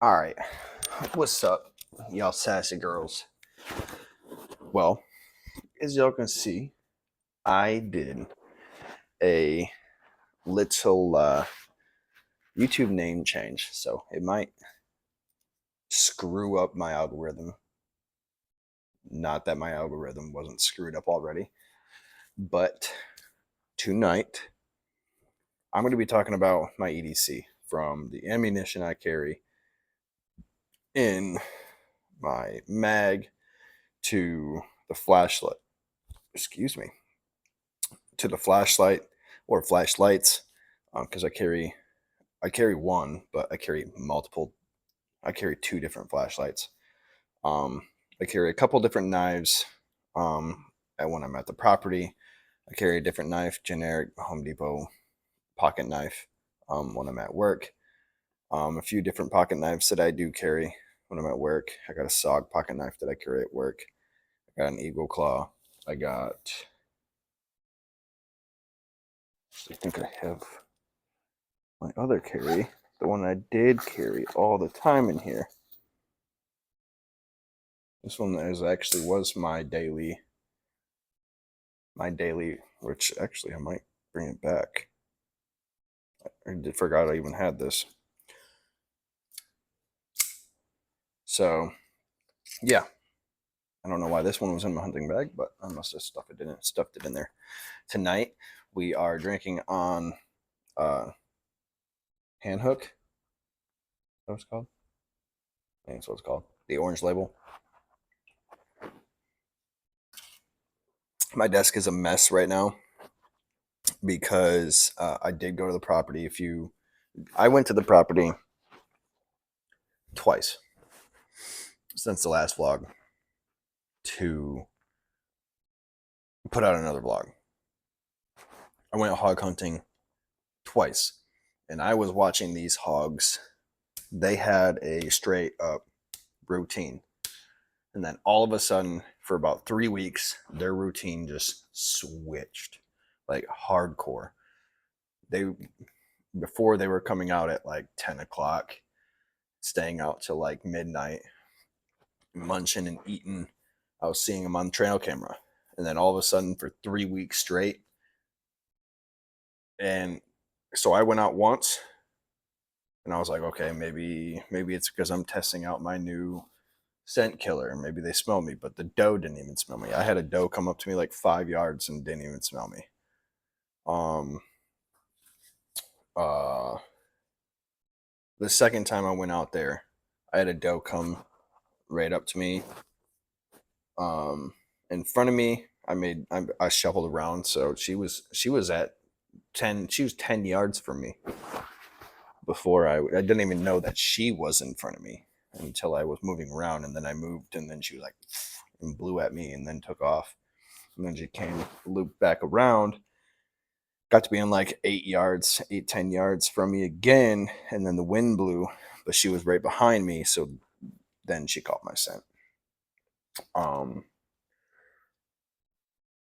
All right. What's up, y'all sassy girls? Well, as y'all can see, I did a little YouTube name change, so it might screw up my algorithm. Not that my algorithm wasn't screwed up already, but tonight I'm going to be talking about my EDC, from the ammunition I carry in my mag to the flashlight. Excuse me, to the flashlight or flashlights, because I carry one, but I carry multiple. I carry two different flashlights. Um, I carry a couple different knives. And when I'm at the property, I carry a different knife, generic Home Depot pocket knife. When I'm at work, a few different pocket knives that I do carry when I'm at work. I got a SOG pocket knife that I carry at work. I got an Eagle Claw. I think I have my other carry, the one I did carry all the time in here. This one is actually was my daily, which actually I might bring it back. I forgot I even had this. So yeah, I don't know why this one was in my hunting bag, but I must have stuffed it in there. Tonight we are drinking on hand hook. What it's called? I think that's what it's called. The orange label. My desk is a mess right now because I did go to the property. I went to the property twice since the last vlog to put out another vlog. I went hog hunting twice, and I was watching these hogs. They had a straight up routine, and then all of a sudden, for about 3 weeks, their routine just switched, like hardcore. They Before, they were coming out at like 10 o'clock, staying out till like midnight, munching and eating. I was seeing them on trail camera, and then all of a sudden, for 3 weeks straight, and so I went out once, and I was like, okay, maybe it's because I'm testing out my new scent killer. Maybe they smell me, but the doe didn't even smell me. I had a doe come up to me like 5 yards and didn't even smell me. Um, uh, the second time I went out there, I had a doe come right up to me, in front of me. I shuffled around, so she was at 10. She was 10 yards from me before I didn't even know that she was in front of me until I was moving around, and then I moved, and then she was like and blew at me and then took off, and then she came looped back around, got to be in like 8 yards, 8-10 yards from me again, and then the wind blew, but she was right behind me, so then she caught my scent. um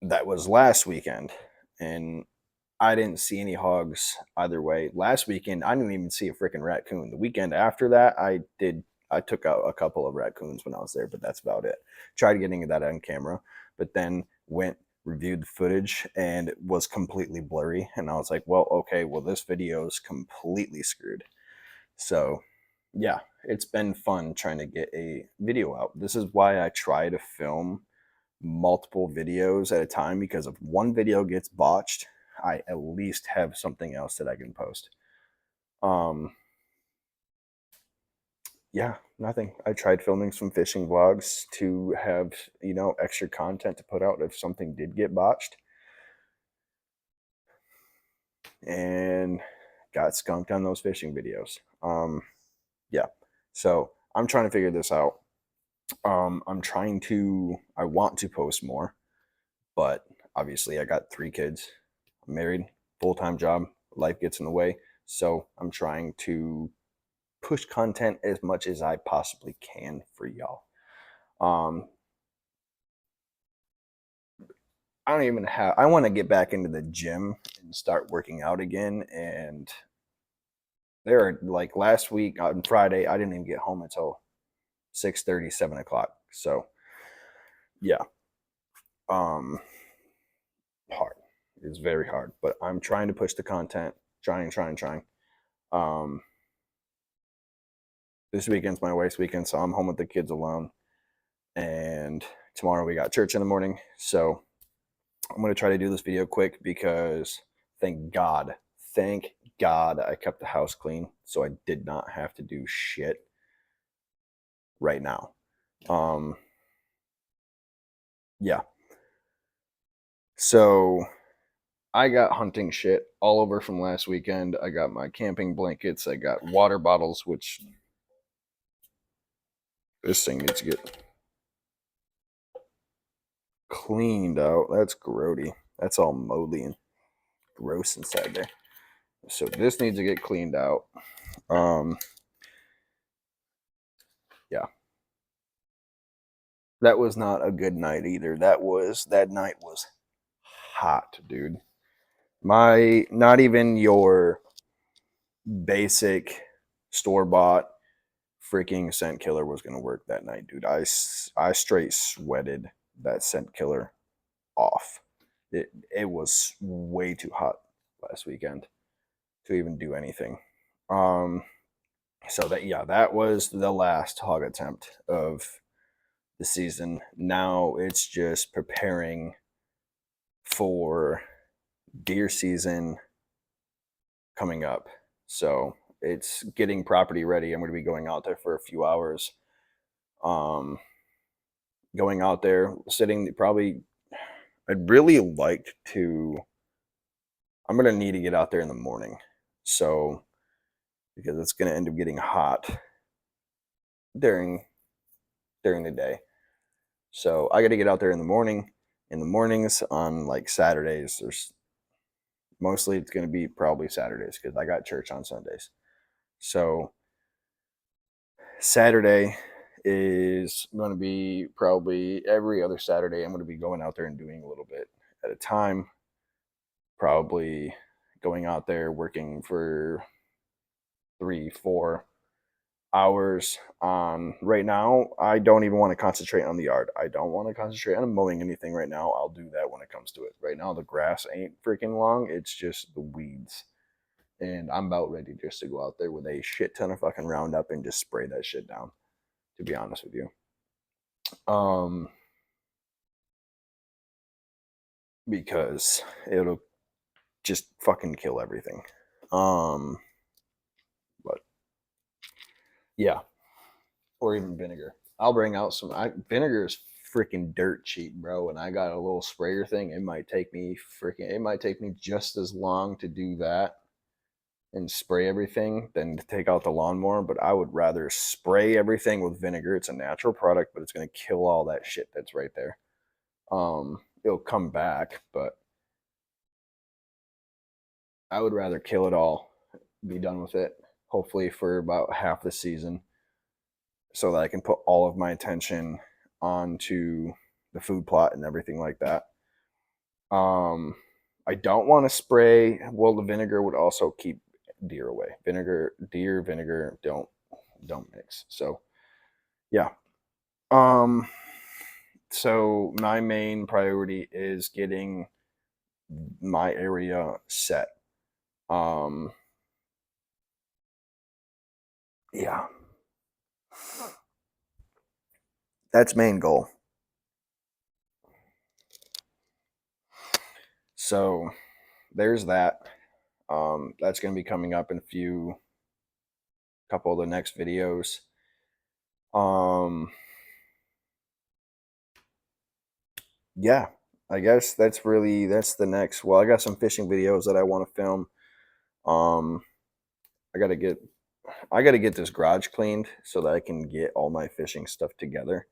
that was last weekend, and I didn't see any hogs either way. Last weekend, I didn't even see a freaking raccoon. The weekend after that, I did. I took out a couple of raccoons when I was there, but that's about it. Tried getting that on camera, but then went reviewed the footage and it was completely blurry. And I was like, well, okay, well, this video is completely screwed. So, yeah, it's been fun trying to get a video out. This is why I try to film multiple videos at a time, because if one video gets botched, I at least have something else that I can post. Um, yeah, nothing. I tried filming some fishing vlogs to have, extra content to put out if something did get botched, and got skunked on those fishing videos. Yeah. So I'm trying to figure this out. I want to post more, but obviously I got 3 kids. I'm married, full-time job, life gets in the way. So I'm trying to push content as much as I possibly can for y'all. I want to get back into the gym and start working out again. And There, like last week on Friday, I didn't even get home until 6:30, 7 o'clock. So yeah, um, hard. It's very hard, but I'm trying to push the content, trying. Um, this weekend's my wife's weekend, so I'm home with the kids alone. And tomorrow we got church in the morning. So I'm going to try to do this video quick because thank God I kept the house clean. So I did not have to do shit right now. Yeah. So I got hunting shit all over from last weekend. I got my camping blankets. I got water bottles, which this thing needs to get cleaned out. That's grody. That's all moldy and gross inside there. So this needs to get cleaned out. Yeah. That was not a good night either. That night was hot, dude. Not even your basic store-bought freaking scent killer was going to work that night, dude. I straight sweated that scent killer off. It was way too hot last weekend to even do anything. So that was the last hog attempt of the season. Now it's just preparing for deer season coming up. So it's getting property ready. I'm going to be going out there for a few hours. Going out there, sitting probably. I'd really like to. I'm going to need to get out there in the morning. So because it's going to end up getting hot during the day. So I got to get out there in the morning. In the mornings on like Saturdays, there's mostly it's going to be probably Saturdays because I got church on Sundays. So Saturday is going to be probably every other Saturday. I'm going to be going out there and doing a little bit at a time. Probably going out there working for 3-4 hours on. Right now I don't even want to concentrate on the yard. I don't want to concentrate on mowing anything right now. I'll do that when it comes to it. Right now the grass ain't freaking long, it's just the weeds, and I'm about ready just to go out there with a shit ton of fucking Roundup and just spray that shit down, to be honest with you. Because it'll just fucking kill everything. But yeah, or even vinegar. I'll bring out some. Vinegar is freaking dirt cheap, bro. And I got a little sprayer thing. It might take me just as long to do that and spray everything than to take out the lawnmower. But I would rather spray everything with vinegar. It's a natural product, but it's gonna kill all that shit that's right there. It'll come back, but I would rather kill it all, be done with it, hopefully for about half the season, so that I can put all of my attention onto the food plot and everything like that. I don't want to spray. Well, the vinegar would also keep deer away. Deer vinegar don't mix. So yeah. So my main priority is getting my area set. Yeah. That's main goal. So there's that. That's going to be coming up in a couple of the next videos. Yeah, I guess that's the next. Well, I got some fishing videos that I want to film. I got to get this garage cleaned so that I can get all my fishing stuff together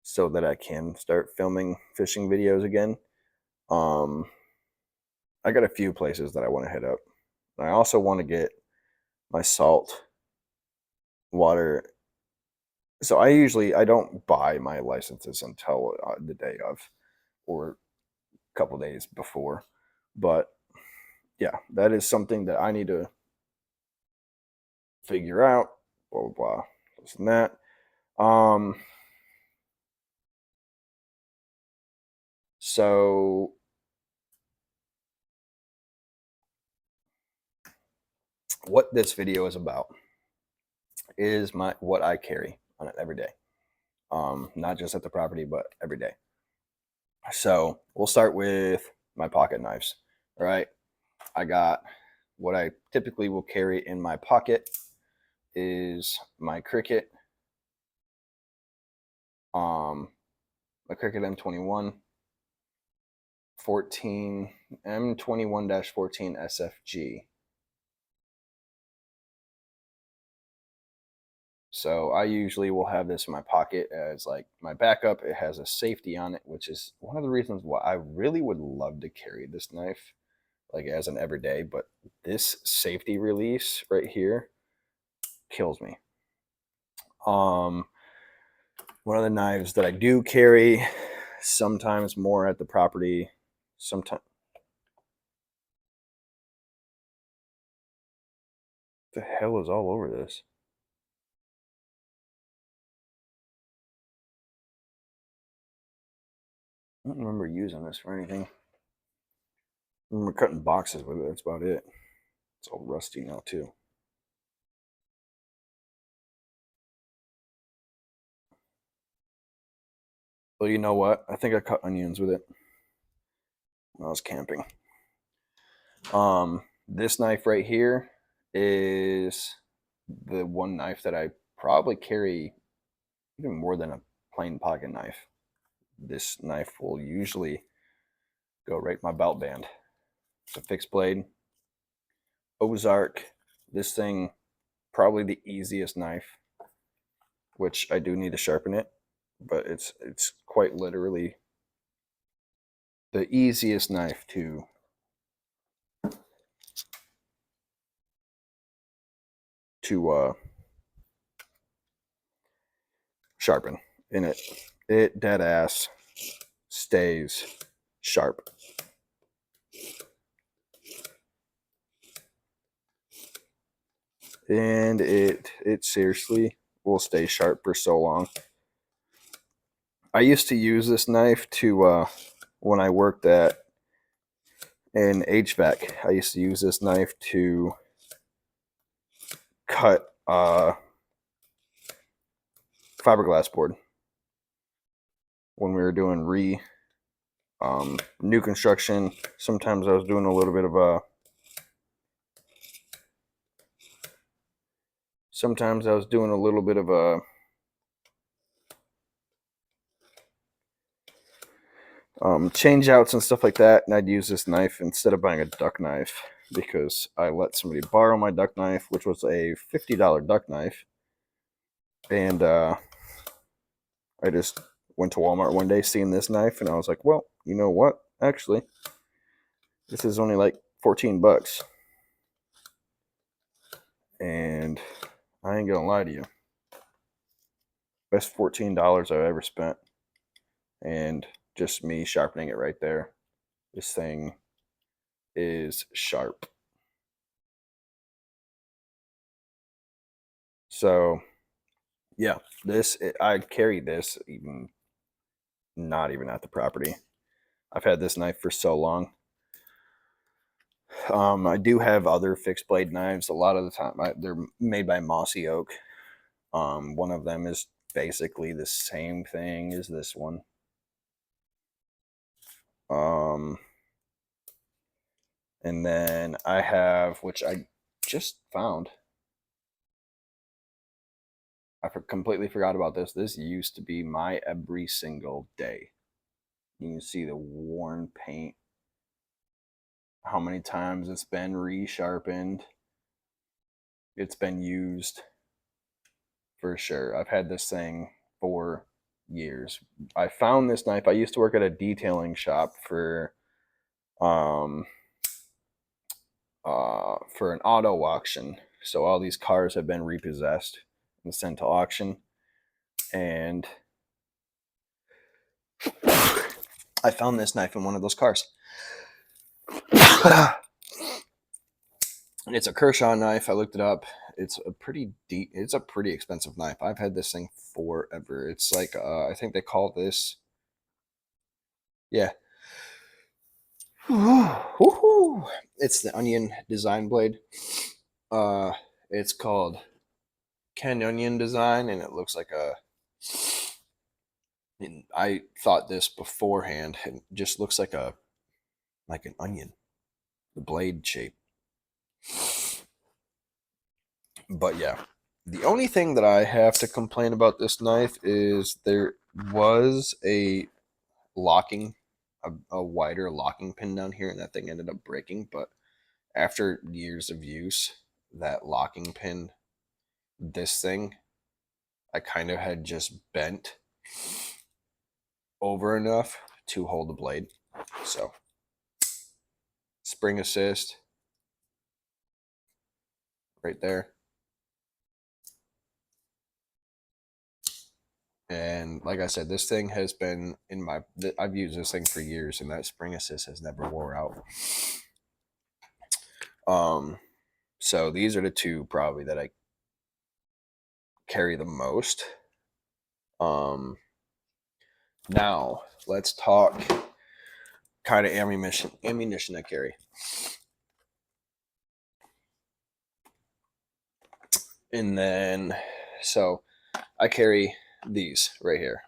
so that I can start filming fishing videos again. I got a few places that I want to hit up. I also want to get my salt water. So I don't buy my licenses until the day of or a couple days before. But yeah, that is something that I need to figure out, blah, blah, blah, this and that. So what this video is about is what I carry on it every day. Not just at the property, but every day. So we'll start with my pocket knives. All right. I got what I typically will carry in my pocket is my Cricut, my Cricut M21 14 M21-14 SFG. So I usually will have this in my pocket as like my backup. It has a safety on it, which is one of the reasons why I really would love to carry this knife like as an everyday, but this safety release right here kills me. One of the knives that I do carry, sometimes more at the property, sometimes. The hell is all over this? I don't remember using this for anything. I remember cutting boxes with it. That's about it. It's all rusty now too. Well, you know what? I think I cut onions with it when I was camping. This knife right here is the one knife that I probably carry even more than a plain pocket knife. This knife will usually go right in my belt band. It's a fixed blade Ozark. This thing, probably the easiest knife, which I do need to sharpen it, but it's quite literally the easiest knife to sharpen. And it dead ass stays sharp. And it seriously will stay sharp for so long. I used to use this knife to when I worked in HVAC. I used to use this knife to cut fiberglass board when we were doing new construction. Sometimes I was doing a little bit of change outs and stuff like that, and I'd use this knife instead of buying a duck knife, because I let somebody borrow my duck knife, which was a $50 duck knife, and I just went to Walmart one day seeing this knife, and I was like, well, you know what, actually this is only like 14 bucks, and I ain't gonna lie to you, best $14 I've ever spent. And just me sharpening it right there. This thing is sharp. So yeah, I carry this even not even at the property. I've had this knife for so long. I do have other fixed blade knives. A lot of the time they're made by Mossy Oak. One of them is basically the same thing as this one. And then I have, which I just found, I completely forgot about this. This used to be my every single day. You can see the worn paint, how many times it's been resharpened. It's been used for sure. I've had this thing for years. I found this knife. I used to work at a detailing shop for an auto auction. So all these cars have been repossessed and sent to auction. And I found this knife in one of those cars. And it's a Kershaw knife. I looked it up. it's a pretty deep. It's a pretty expensive knife. I've had this thing forever. It's like I think they call this. Yeah. Woohoo! It's the Onion Design blade. Uh, it's called Ken Onion Design, and it looks like a. And I thought this beforehand. It just looks like an onion, the blade shape. But yeah, the only thing that I have to complain about this knife is there was a wider locking pin down here, and that thing ended up breaking. But after years of use, that locking pin, this thing, I kind of had just bent over enough to hold the blade. So, spring assist right there. And like I said, this thing has been I've used this thing for years, and that spring assist has never wore out. So these are the two probably that I carry the most. Now let's talk kind of ammunition I carry. And then, so I carry these right here.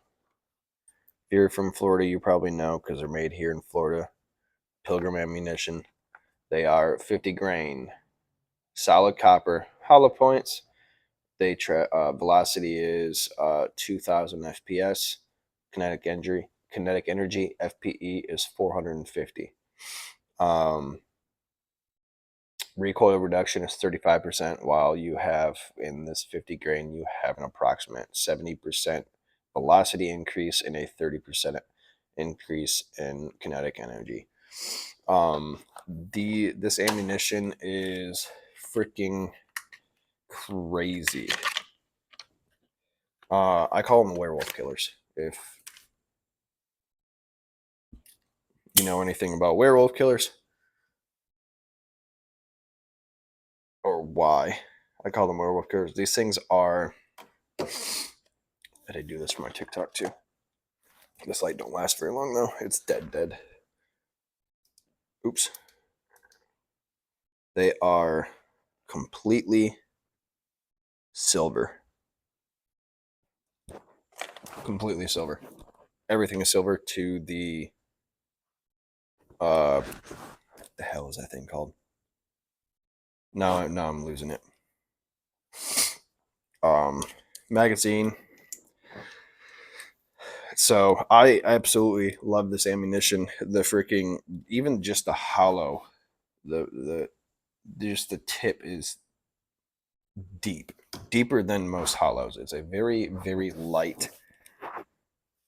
If you're from Florida, you probably know because they're made here in Florida. Pilgrim ammunition. They are 50 grain, solid copper, hollow points. They velocity is 2,000 FPS. Kinetic energy FPE is 450. Recoil reduction is 35%, while you have in this 50 grain, you have an approximate 70% velocity increase and a 30% increase in kinetic energy. This ammunition is freaking crazy. I call them werewolf killers. If you know anything about werewolf killers, or why I call them werewolf killers, these things are. I do this for my TikTok too. This light don't last very long though. It's dead. Oops. They are completely silver. Completely silver. Everything is silver to the what the hell is that thing called? Now I'm losing it. Magazine. So I absolutely love this ammunition. The freaking, even just the hollow, the just the tip is deeper than most hollows. It's a very, very light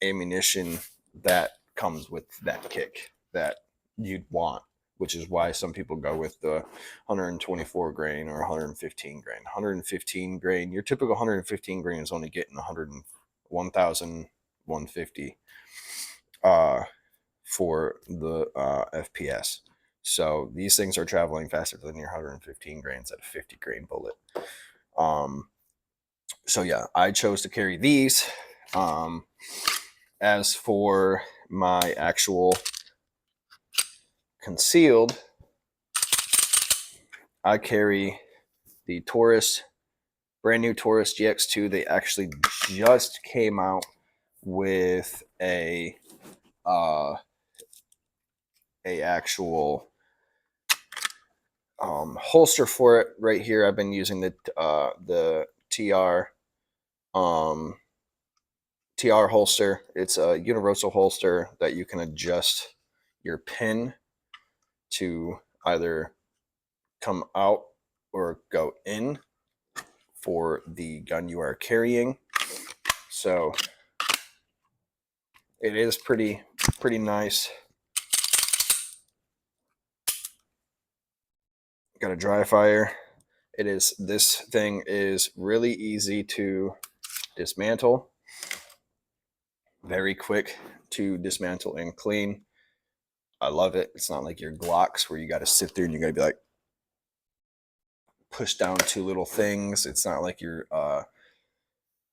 ammunition that comes with that kick that you'd want, which is why some people go with the 124 grain or 115 grain. 115 grain, your typical 115 grain is only getting 1,150 for the FPS. So these things are traveling faster than your 115 grains at a 50 grain bullet. So yeah, I chose to carry these. As for my actual concealed, I carry the Taurus, brand new Taurus GX2. They actually just came out with a actual holster for it right here. I've been using the TR holster. It's a universal holster that you can adjust your pin to either come out or go in for the gun you are carrying. So it is pretty nice. Got a dry fire. This thing is really easy to dismantle. Very quick to dismantle and clean. I love it. It's not like your Glocks where you got to sit there and you got to be like push down two little things. It's not like your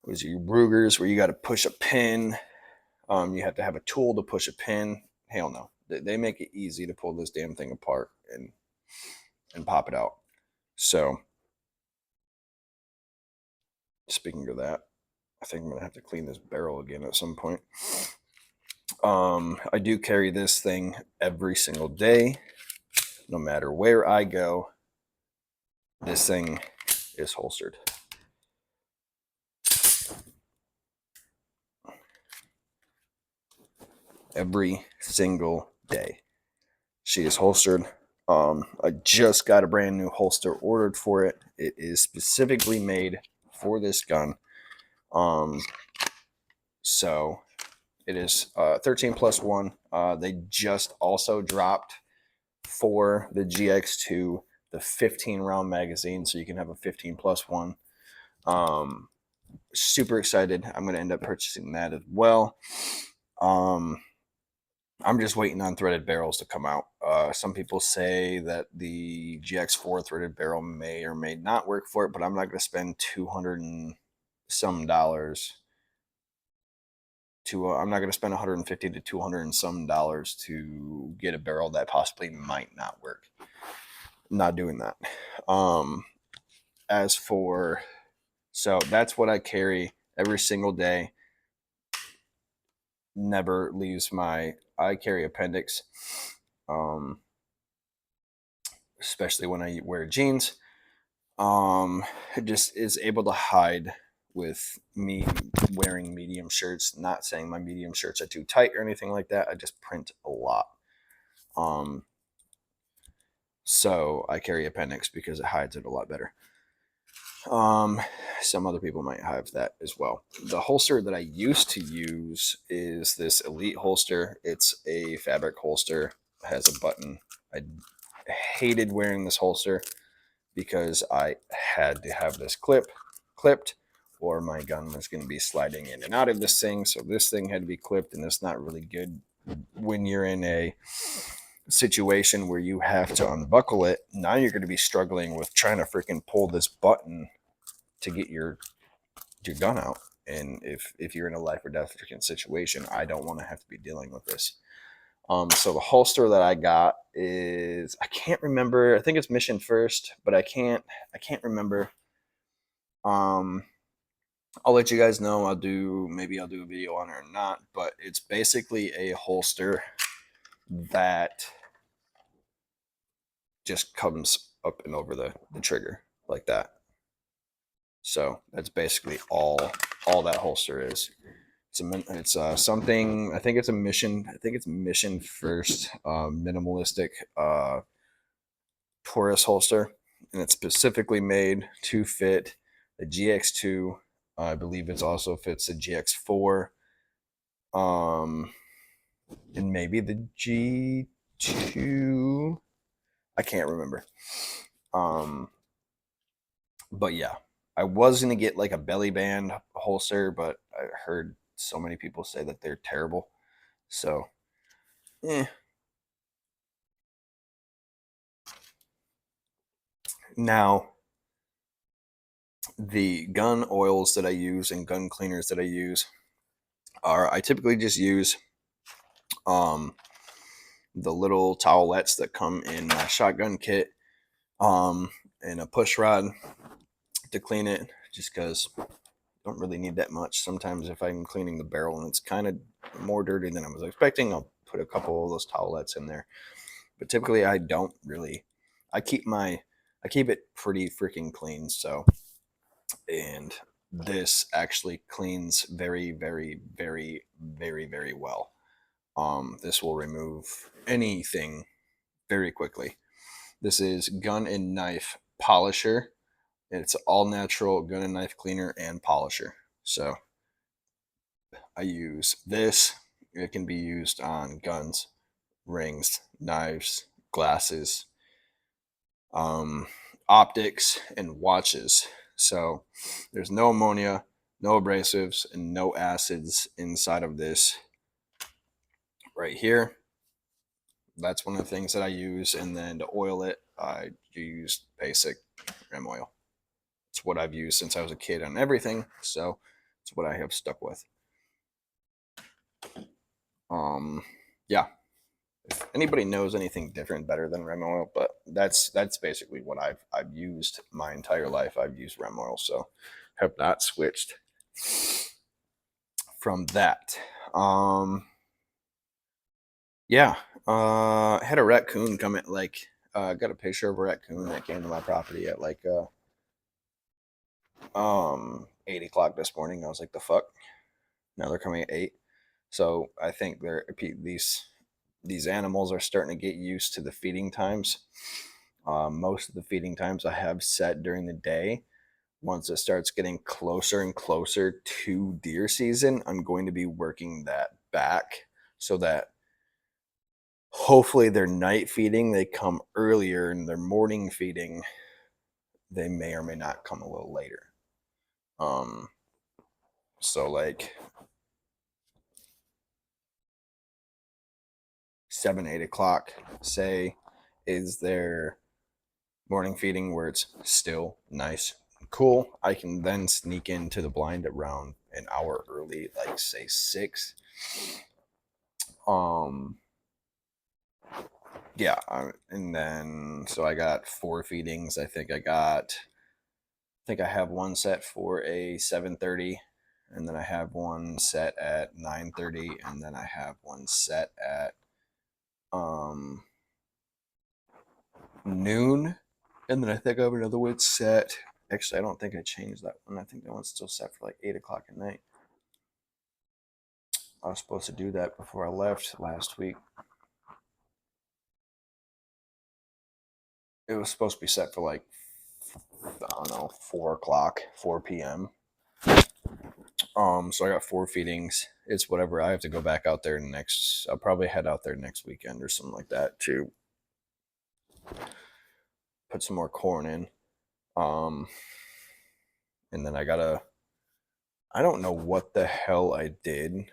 Rugers where you got to push a pin. You have to have a tool to push a pin. Hell no. They make it easy to pull this damn thing apart and pop it out. So speaking of that, I think I'm gonna have to clean this barrel again at some point. I do carry this thing every single day, no matter where I go. This thing is holstered. Every single day. She is holstered. I just got a brand new holster ordered for it. It is specifically made for this gun. So it is 13 plus 1. They just also dropped for the GX2 the 15 round magazine, so you can have a 15 plus 1. Super excited. I'm going to end up purchasing that as well. I'm just waiting on threaded barrels to come out. Some people say that the GX4 threaded barrel may or may not work for it, but I'm not going to spend $200 and some dollars to. I'm not going to spend $150 to $200 and some dollars to get a barrel that possibly might not work. I'm not doing that. So that's what I carry every single day. Never leaves I carry appendix, especially when I wear jeans. It just is able to hide with me wearing medium shirts. Not saying my medium shirts are too tight or anything like that. I just print a lot. So I carry appendix because it hides it a lot better. Some other people might have that as well. The holster that I used to use is this Elite holster. It's a fabric holster. It has a button. I hated wearing this holster because I had to have this clipped or my gun was going to be sliding in and out of this thing. So this thing had to be clipped, and it's not really good when you're in a situation where you have to unbuckle it. Now you're going to be struggling with trying to freaking pull this button to get your gun out. And if you're in a life or death freaking situation, I don't want to have to be dealing with this. So the holster that I got is, I can't remember. I think it's Mission First, but I can't remember. I'll let you guys know. Maybe I'll do a video on it or not, but it's basically a holster that just comes up and over the trigger like that. So that's basically all that holster is. It's something, I think it's Mission First minimalistic Taurus holster, and it's specifically made to fit the GX2. I believe it also fits the GX4, and maybe the G2. I can't remember. But yeah, I was gonna get like a belly band holster, but I heard so many people say that they're terrible. So, Now, the gun oils that I use and gun cleaners that I use I typically just use the little towelettes that come in my shotgun kit, and a push rod to clean it, just because I don't really need that much. Sometimes if I'm cleaning the barrel and it's kind of more dirty than I was expecting, I'll put a couple of those towelettes in there. But typically I don't really. I keep it pretty freaking clean. So, and this actually cleans very, very, very, very, very well. This will remove anything very quickly. This is gun and knife polisher. It's all natural gun and knife cleaner and polisher. So I use this. It can be used on guns, rings, knives, glasses, optics, and watches. So there's no ammonia, no abrasives, and no acids inside of this right here. That's one of the things that I use. And then to oil it, I use basic ram oil. It's what I've used since I was a kid on everything, so it's what I have stuck with. Yeah. If anybody knows anything different better than ram oil, but that's basically what I've used my entire life. I've used ram oil, so have not switched from that. Yeah. Had a raccoon come at like got a picture of a raccoon that came to my property at like 8 o'clock this morning. I was like, the fuck? Now they're coming at 8. So I think these animals are starting to get used to the feeding times. Most of the feeding times I have set during the day. Once it starts getting closer and closer to deer season, I'm going to be working that back so that hopefully their night feeding, they come earlier, and their morning feeding, they may or may not come a little later. So like 7, 8 o'clock, say, is their morning feeding where it's still nice and cool. I can then sneak into the blind around an hour early, like say 6. Yeah, and then so I got 4 feedings. I think I have one set for a 7:30, and then I have one set at 9:30, and then I have one set at noon, and then I think I have another one set. Actually, I don't think I changed that one. I think that one's still set for like 8 o'clock at night. I was supposed to do that before I left last week. It was supposed to be set for like, I don't know, 4 o'clock, 4 p.m. So I got 4 feedings. It's whatever. I have to go back out there next. I'll probably head out there next weekend or something like that to put some more corn in. And then I don't know what the hell I did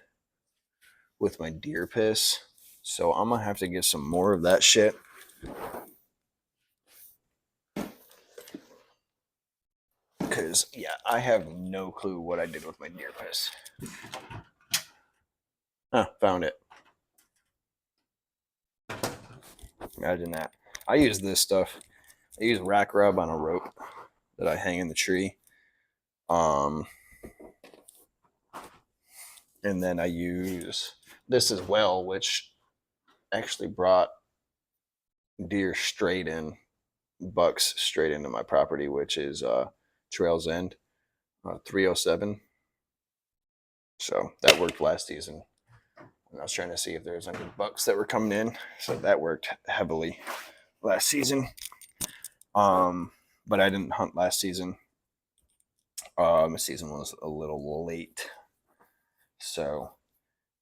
with my deer piss. So I'm gonna have to get some more of that shit. Because, yeah, I have no clue what I did with my deer piss. Found it. Imagine that. I use this stuff. I use rack rub on a rope that I hang in the tree. And then I use this as well, which actually brought deer straight in, bucks straight into my property, which is Trails End 307. So that worked last season. And I was trying to see if there was any bucks that were coming in. So that worked heavily last season. But I didn't hunt last season. The season was a little late. So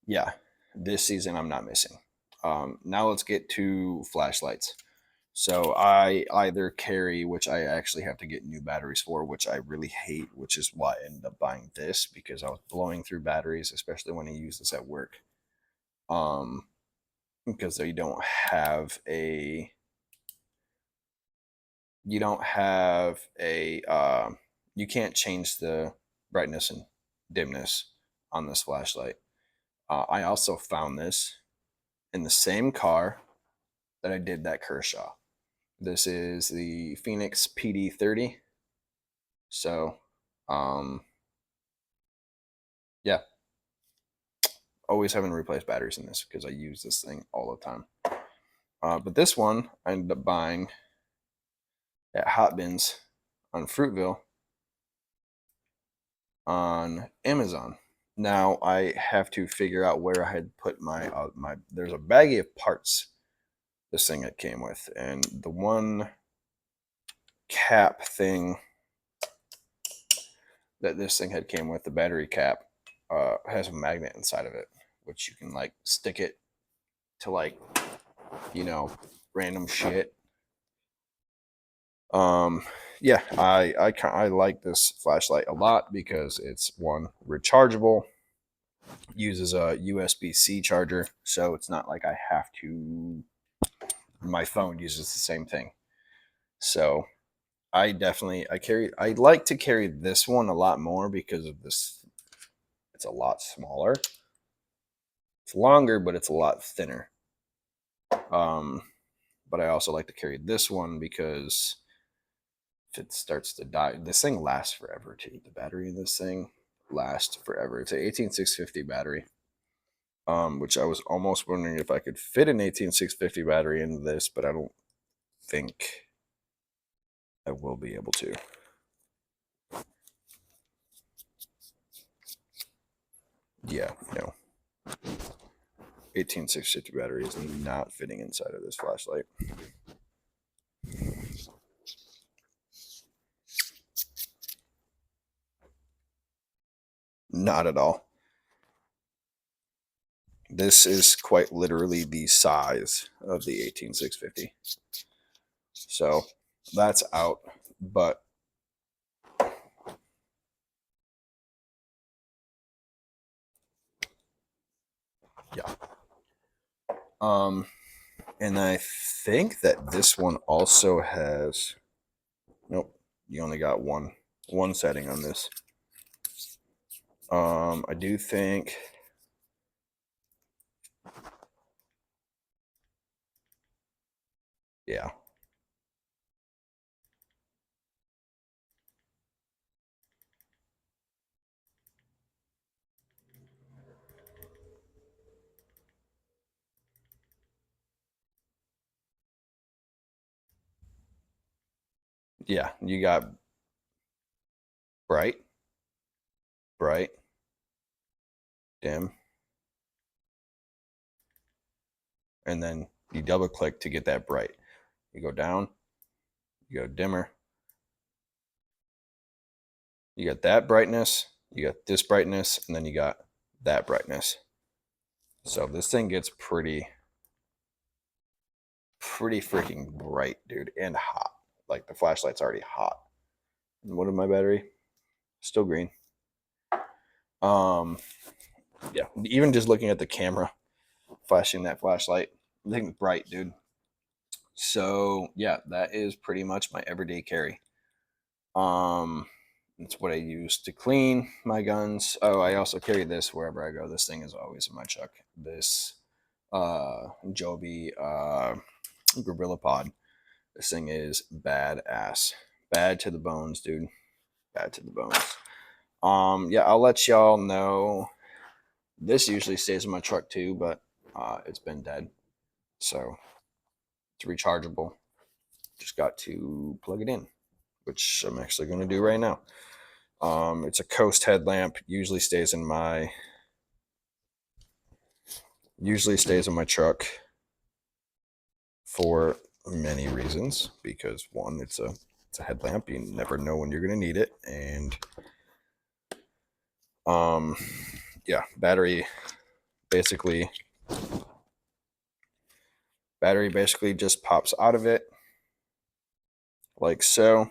yeah, this season I'm not missing. Now let's get to flashlights. So I either carry, which I actually have to get new batteries for, which I really hate, which is why I ended up buying this, because I was blowing through batteries, especially when I use this at work. Because you don't have a you can't change the brightness and dimness on this flashlight. I also found this in the same car that I did that Kershaw. This is the Phoenix PD30. So, yeah, always having to replace batteries in this because I use this thing all the time. But this one I ended up buying at Hot Bins on Fruitville on Amazon. Now I have to figure out where I had put my there's a baggie of parts this thing it came with, and the one cap thing that this thing had came with, the battery cap, has a magnet inside of it, which you can like stick it to like, random shit. Yeah, I like this flashlight a lot because it's, one, rechargeable, uses a USB-C charger, so it's not like I have to. My phone uses the same thing, so I like to carry this one a lot more because of this. It's a lot smaller. It's longer, but it's a lot thinner. But I also like to carry this one because if it starts to die, this thing lasts forever too. The battery in this thing lasts forever. It's an 18650 battery. Which I was almost wondering if I could fit an 18650 battery into this, but I don't think I will be able to. Yeah, no. 18650 battery is not fitting inside of this flashlight. Not at all. This is quite literally the size of the 18650. So that's out, but yeah. And I think that this one also has, nope, you only got one setting on this. I do think, yeah. Yeah, you got bright, dim, and then you double click to get that bright. You go down, you go dimmer. You got that brightness, you got this brightness, and then you got that brightness. So this thing gets pretty freaking bright, dude, and hot. Like the flashlight's already hot. And what is my battery? Still green. Yeah, even just looking at the camera, flashing that flashlight, the thing's bright, dude. So yeah, that is pretty much my everyday carry. It's what I use to clean my guns. Oh, I also carry this wherever I go. This thing is always in my truck. This Joby Gorilla Pod. This thing is badass. Bad to the bones, dude. Bad to the bones. Yeah, I'll let y'all know. This usually stays in my truck too, but it's been dead. So it's rechargeable. Just got to plug it in, which I'm actually going to do right now. It's a Coast headlamp. Usually stays in my truck for many reasons. Because one, it's a headlamp. You never know when you're going to need it, and yeah, battery basically just pops out of it like so,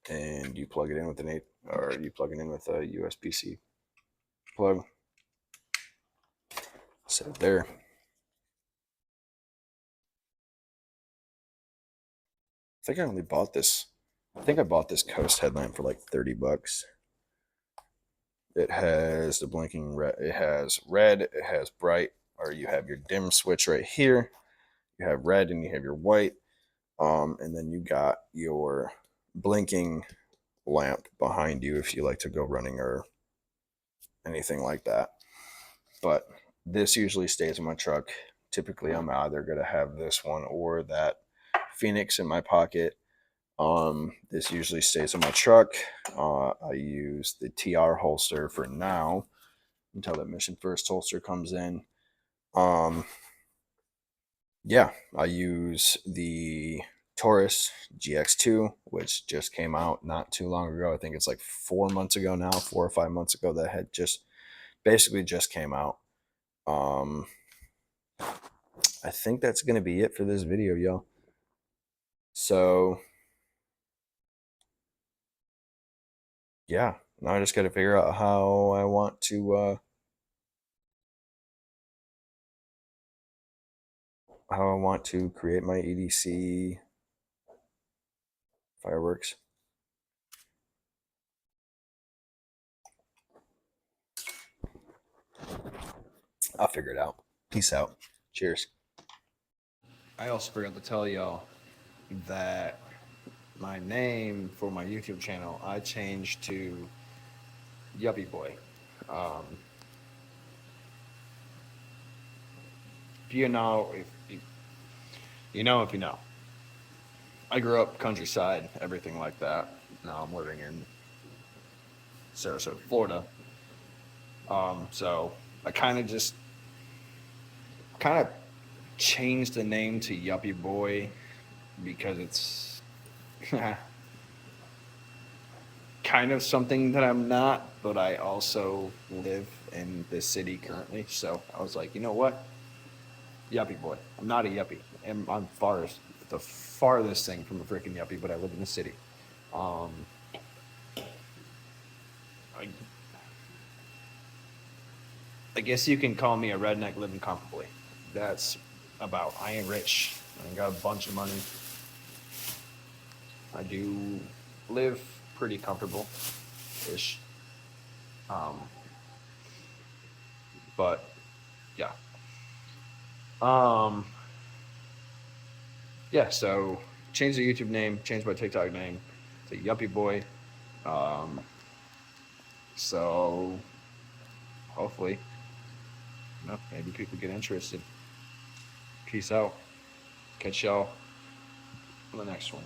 and you plug it in with a USB-C plug. Set it there. I think I bought this Coast headlamp for like $30. It has the blinking red. It has red. It has bright. Or you have your dim switch right here. You have red and you have your white. And then you got your blinking lamp behind you if you like to go running or anything like that. But this usually stays in my truck. Typically, I'm either going to have this one or that Phoenix in my pocket. This usually stays in my truck. I use the TR holster for now until that Mission First holster comes in. Yeah, I use the Taurus GX2, which just came out not too long ago. I think it's like 4 months ago now, 4 or 5 months ago, that had just came out. I think that's going to be it for this video, y'all. So yeah, now I just got to figure out how I want to how I want to create my EDC fireworks. I'll figure it out. Peace out. Cheers. I also forgot to tell y'all that my name for my YouTube channel I changed to Yuppie Boy. Um, if you know, if you know, if you know, I grew up countryside, everything like that. Now I'm living in Sarasota, Florida. So I kind of changed the name to Yuppie Boy because it's kind of something that I'm not, but I also live in this city currently. So I was like, you know what? Yuppie Boy. I'm not a yuppie. I'm the farthest thing from a freaking yuppie, but I live in the city. Um, I, I guess you can call me a redneck living comfortably. That's about. I ain't rich. I ain't got a bunch of money. I do live pretty comfortable ish. Um, but yeah. Um, yeah, so change the YouTube name, change my TikTok name to Yuppie Boy. Um, so hopefully, maybe people get interested. Peace out. Catch y'all on the next one.